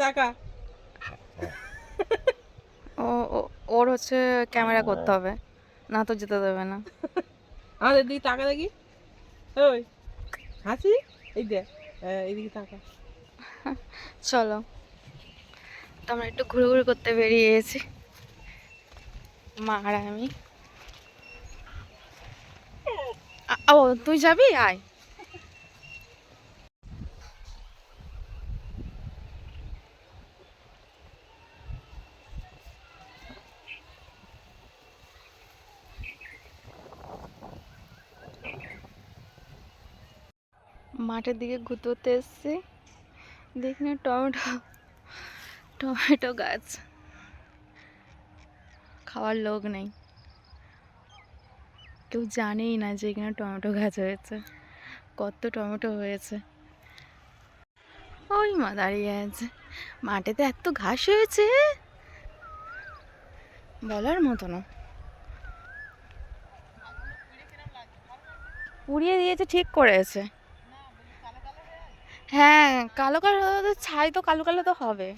তাকা। ও ওর হচ্ছে ক্যামেরা করতে হবে, না তো যেতে দেবে না। আমাদের দিকে তাকা দেখি। ওই হাসি, এই দেখ, এইদিকে তাকা। চলো, তো আমরা একটু ঘুরে করতে বেরিয়ে গেছি, মা আর আমি। ও তুই যাবি, আয়। মাঠের দিকে ঘুরতে ঘুরতে এসছি, দেখি না টমেটো গাছ, খাওয়ার লোক নেই, কেউ জানেই না যে এখানে টমেটো গাছ হয়েছে, কত টমেটো হয়েছে। ওই মা দাঁড়িয়ে আছে, মাঠেতে এত ঘাস হয়েছে বলার মতো না। পুড়িয়ে দিয়েছে, ঠিক করেছে। হ্যাঁ, কালো কালো ছাই তো কালো কালো তো হবে।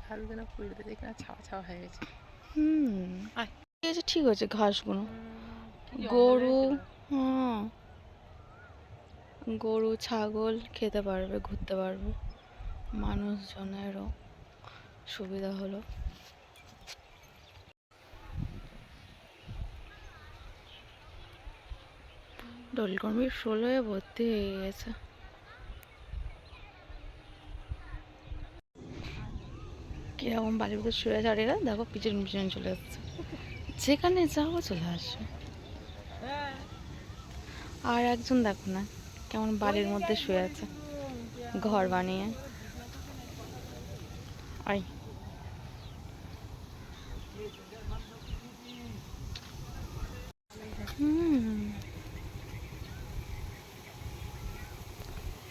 খালগুলো পুড়ে দেখে ছাওয়া ছাওয়া হয়ে গেছে। ঠিক হয়েছে ঘাসগুলো। গরু, হ্যাঁ, গরু ছাগল খেতে পারবে, ঘুরতে পারবে, মানুষজনেরও সুবিধা হলো। দোলকর্মীর 16 ভর্তি হয়ে গেছে। কিরকম বালির ভিতরে শুয়ে চাড়িয়ে দেখো, পিছন পিছন চলে আসছে, যেখানে যাবো চলে আসবে। আর একজন দেখো না কেমন বালির মধ্যে শুয়ে আছে, ঘর বানিয়ে। আই,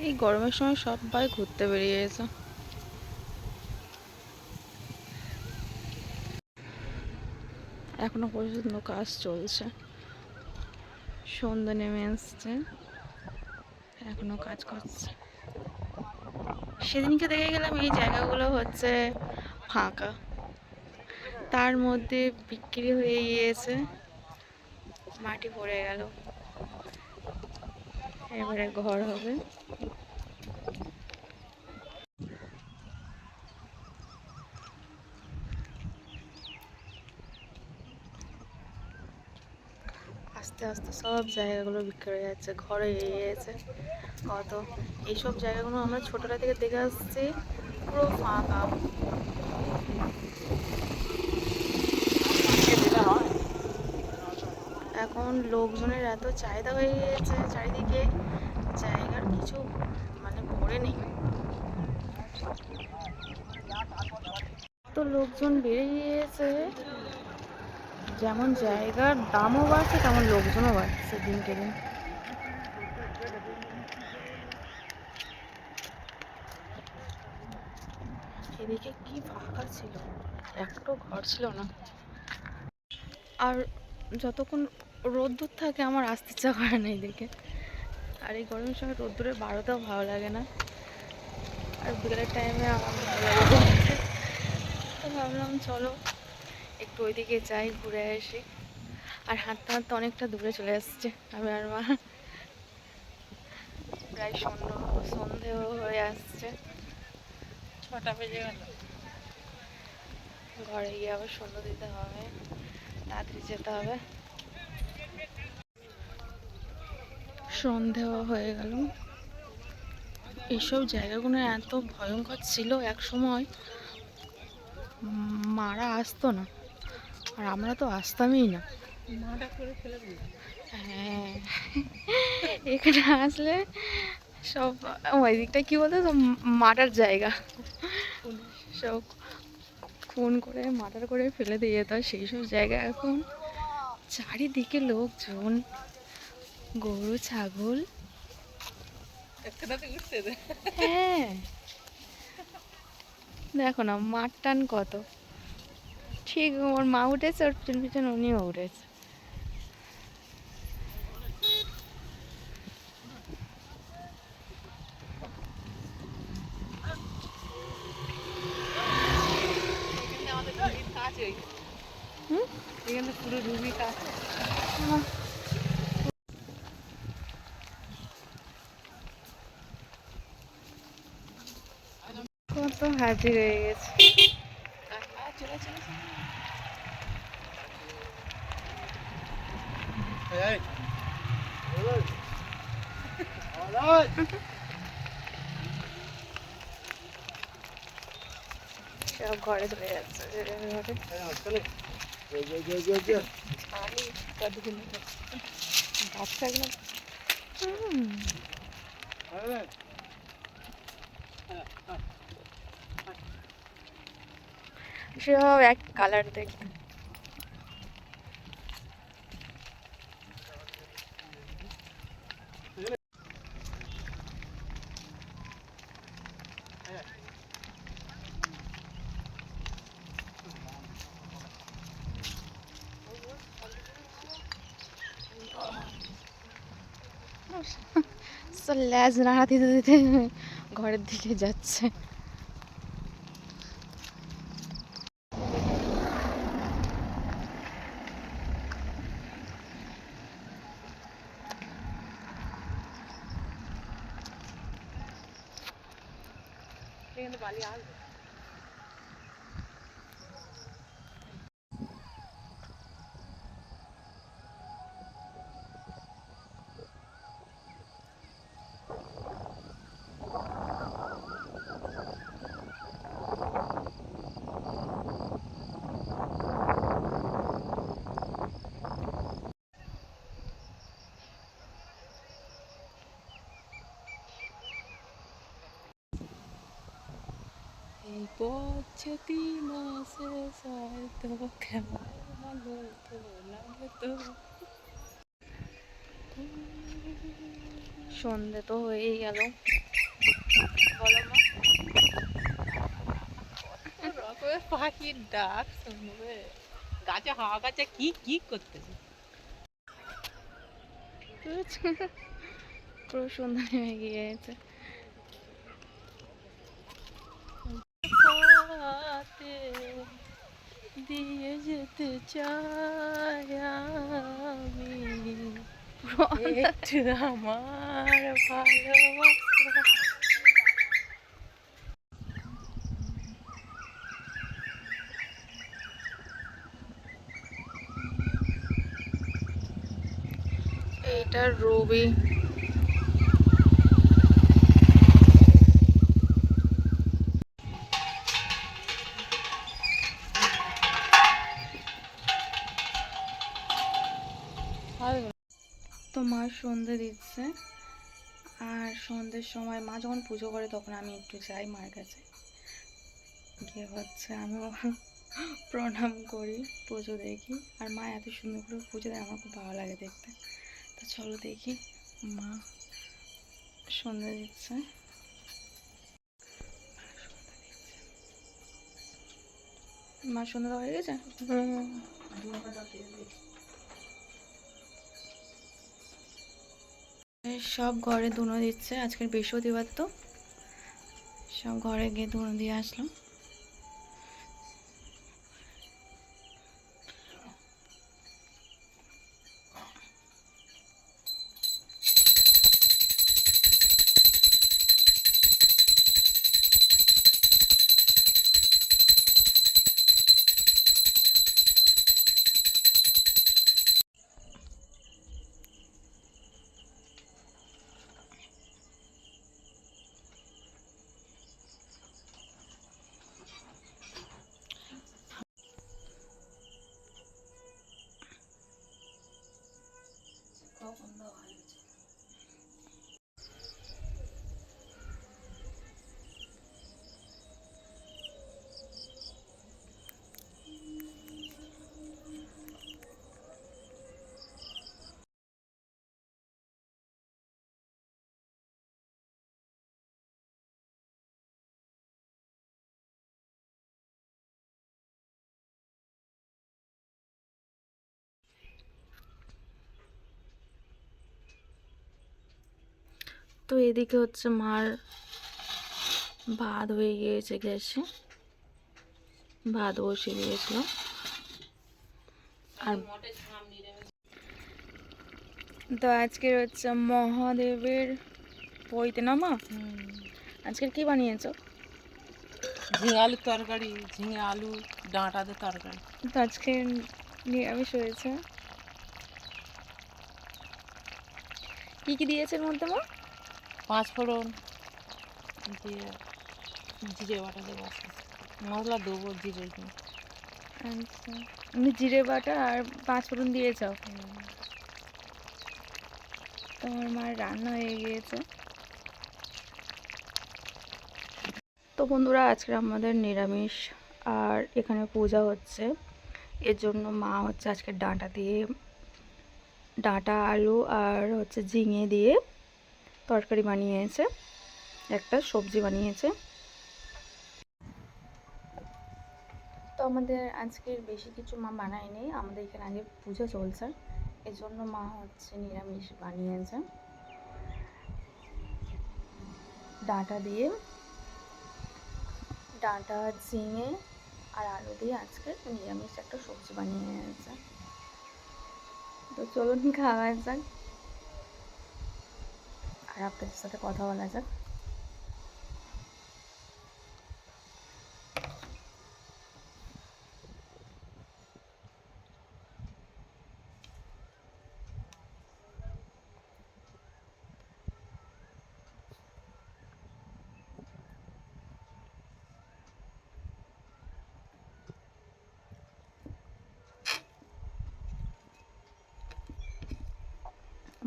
এই গরমের সময় সবাই ঘুরতে বেরিয়ে গেছে। এখনো পর্যন্ত কাজ চলছে, সন্ধ্যা নেমে আসছে, এখনো কাজ করছে। সেদিনকে দেখে গেলাম এই জায়গাগুলো হচ্ছে ফাঁকা, তার মধ্যে বিক্রি হয়ে গিয়েছে, মাটি পড়ে গেল, এবারে ঘর হবে। আস্তে আস্তে সব জায়গাগুলো বিক্রি হয়ে যাচ্ছে, ঘর হয়ে গিয়েছে কত। এইসব জায়গাগুলো আমরা ছোটবেলা থেকে দেখে আসছি, পুরো ফাঁকা। এখন লোকজনের এত চাহিদা হয়ে গিয়েছে চারিদিকে, জায়গার কিছু মানে পড়ে নেই, তো লোকজন বেড়ে গিয়েছে, যেমন জায়গার দামও বাড়ছে তেমন লোকজনও বাড়ছে দিনকে দিন। এদিকে কি ফাঁকা ছিল, একটাও ঘর ছিল না। আর যতক্ষণ রোদ্দুর থাকে আমার আসতে ইচ্ছা করে না এদিকে, আর এই গরমের সময় রোদ্দুরে বারোটাও ভালো লাগে না, আর বিকেলের টাইমে আমার ভালো লাগে ঘুরতে। তো ভাবলাম চলো একটু ওইদিকে যাই, ঘুরে আসি। আর হাঁটতে হাঁটতে অনেকটা দূরে চলে আসছে আমি আর মা, প্রায় সন্ধেও হয়ে আসছে, 6টা বেজে গেল। ঘরে গিয়ে আবার সন্ধ্যা দিতে হবে, তাড়াতাড়ি যেতে হবে। সন্ধেও হয়ে গেল। এইসব জায়গাগুলো এত ভয়ঙ্কর ছিল এক সময়, মারা আসতো না, আর আমরা তো আসতামই না। হ্যাঁ, এখানে আসলে সব ওই দিকটা কি বলতো, সব মাটার জায়গা, সব খুন করে মার্ডার করে ফেলে দিয়ে যেত, সেই সব জায়গা এখন চারিদিকে লোকজন, গরু ছাগল। হ্যাঁ, দেখো না মাঠ টান কত, ঠিক ওর মা উঠেছে, ওর পিছন পিছন উনিও উঠেছে। খুবই কাছে। কত হাজির হয়ে গেছে। চলে চলে সব ঘরে চলে যাচ্ছে যে যার ঘরে। বাচ্চাগুলো হুম, সব এক কালার দেখতে। ল্যাজ নাড়া দিতে দিতে ঘরের দিকে যাচ্ছে। কিন্তু বালি আসবে। এই পদ্ধতি মাসে হয়তো কেমন ভালো তো লাগতো। সন্ধে তো হয়েই গেল। বলো মা। রকমের পাখির ডাক শুনবে, গাছে হাওয়া গাছে কি কি করতেছে। পুরো সন্ধ্যা হয়ে গিয়েছে। পথে দিয়ে যেতে চাই আমি একটু আমার ভালোবাসা। এইটা রবি। তো মা সন্ধে দিচ্ছে, আর সন্ধ্যের সময় মা যখন পুজো করে তখন আমি একটু যাই মার কাছে, গিয়ে হচ্ছে আমিও প্রণাম করি, পুজো দেখি। আর মা এত সুন্দর করে পুজো দেয়, আমার খুব ভালো লাগে দেখতে। তো চলো দেখি মা সন্ধ্যে দিচ্ছে। মা সন্ধ্যা দেওয়া হয়ে গেছে। সব ঘরে ধুনো দিচ্ছে, আজকের বৃহস্পতিবার তো সব ঘরে গিয়ে ধুনো দিয়ে আসলাম। তো এদিকে হচ্ছে মার ভাত হয়ে গিয়েছে গ্যাসে, ভাত বসিয়ে দিয়েছিল। আর তো আজকের হচ্ছে মহাদেবের বইতে না মা, আজকের কি বানিয়েছো? ঝিঙে আলুর তরকারি, ঝিঙে আলু ডাঁটাদের তরকারি। তো আজকে নিরামিষ হয়েছে। কি কি দিয়েছে এর মধ্যে মা? 5 ফোড়ন দিয়ে জিরে বাটা দেবো, আছে মশলা দেবো জিরে দিয়ে। আচ্ছা, এমনি জিরে বাটা আর 5 ফোড়ন দিয়েছ? তোমার মার রান্না হয়ে গিয়েছে। তো বন্ধুরা, আজকে আমাদের নিরামিষ আর এখানে পূজা হচ্ছে, এর জন্য মা হচ্ছে আজকে ডাঁটা আলু আর হচ্ছে ঝিঙে দিয়ে তরকারি বানিয়েছে, একটা সবজি বানিয়েছে। তো আমাদের আজকের বেশি কিছু মা বানায়নি, আমাদের এখানে আগে পূজা চলছে, এজন্য মা হচ্ছে নিরামিষ বানিয়েছে। ডাঁটা ঝিঙে আর আলু দিয়ে আজকে নিরামিষ একটা সবজি বানিয়েছে। তো চলুন খাওয়া যাক আর আপনাদের সাথে কথা বলা যাক।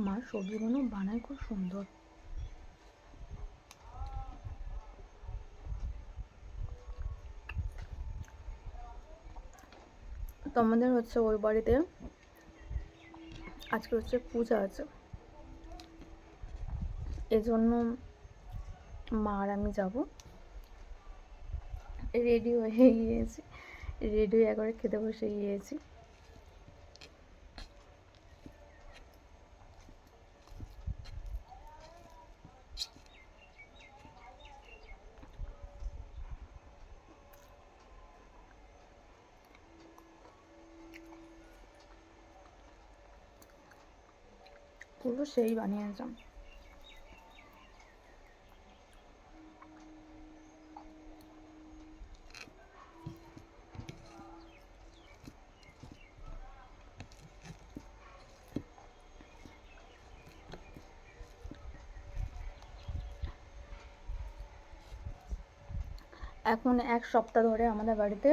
মার সবজিগুলো বানায় খুব সুন্দর। তো আমাদের হচ্ছে ওই বাড়িতে আজকে হচ্ছে পূজা আছে, এজন্য মা আর আমি যাব। রেডি হয়ে গিয়েছি, রেডি হয়ে একবারে খেতে বসে গিয়েছি। পুরো সেই বানিয়েছিলাম। এখন 1 সপ্তাহ ধরে আমাদের বাড়িতে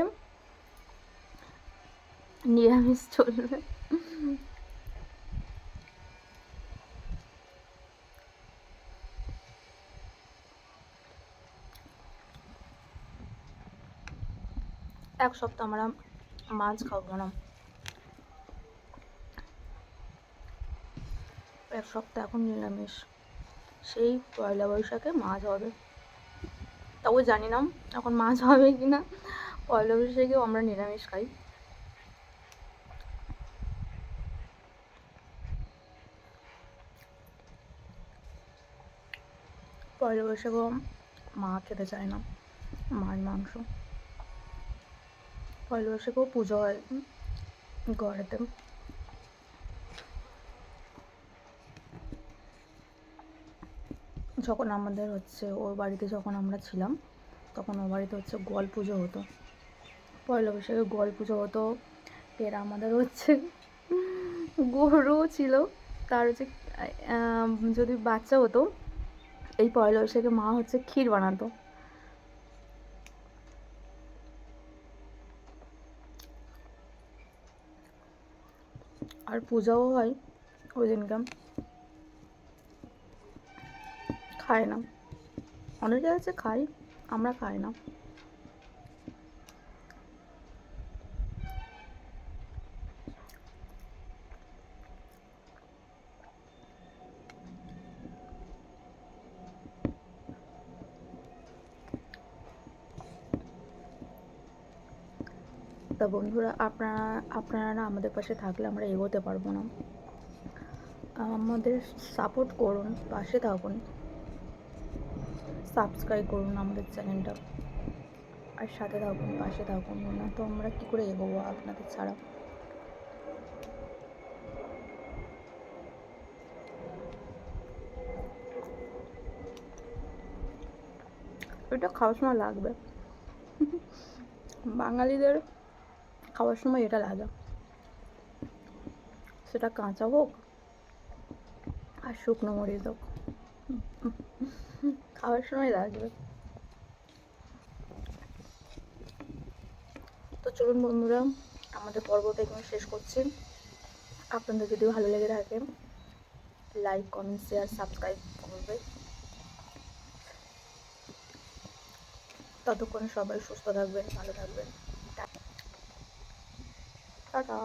নিরামিষ চলবে। এক সপ্তাহ আমরা মাছ খাবো না, 1 সপ্তাহ এখন নিরামিষ। সেই পয়লা বৈশাখে মাছ হবে, তাও জানি না এখন মাছ হবে কি না। পয়লা বৈশাখেও আমরা নিরামিষ খাই। পয়লা বৈশাখেও মা খেতে চায় না মাছ মাংস। পয়লা বৈশাখেও পুজো হয় ঘরেতে। যখন আমাদের হচ্ছে ওর বাড়িতে যখন আমরা ছিলাম, তখন ও বাড়িতে হচ্ছে গোয়াল পুজো হতো, পয়লা বৈশাখে গোয়াল পুজো হতো। ফের আমাদের হচ্ছে গরুও ছিল, তার হচ্ছে যদি বাচ্চা হতো, এই পয়লা বৈশাখে মা হচ্ছে ক্ষীর বানাতো। আর পূজাও হয় ওই দিনকে। খায় না, অনেকে আছে খাই, আমরা খাই না। তা বন্ধুরা, আপনারা না আমাদের পাশে থাকলে আমরা এগোতে পারবো না। আমাদের সাপোর্ট করুন, পাশে থাকুন, সাবস্ক্রাইব করুন আমাদের চ্যানেলটা, আর সাথে থাকুন, পাশে থাকুন, না তো আমরা কী করে এগোবো আপনাদের ছাড়া। এটা খাওয়ার সময় লাগবে। বাঙালিদের খাওয়ার সময় এটা লাগে, সেটা কাঁচা হোক আর শুকনো মরিচ হোক, খাওয়ার সময় লাগবে। তো চলুন বন্ধুরা, আমাদের পর্বটা এখানে শেষ করছি। আপনাদের যদি ভালো লেগে থাকে লাইক, কমেন্ট, শেয়ার, সাবস্ক্রাইব করবে। ততক্ষণে সবাই সুস্থ থাকবেন, ভালো থাকবেন। টাটা।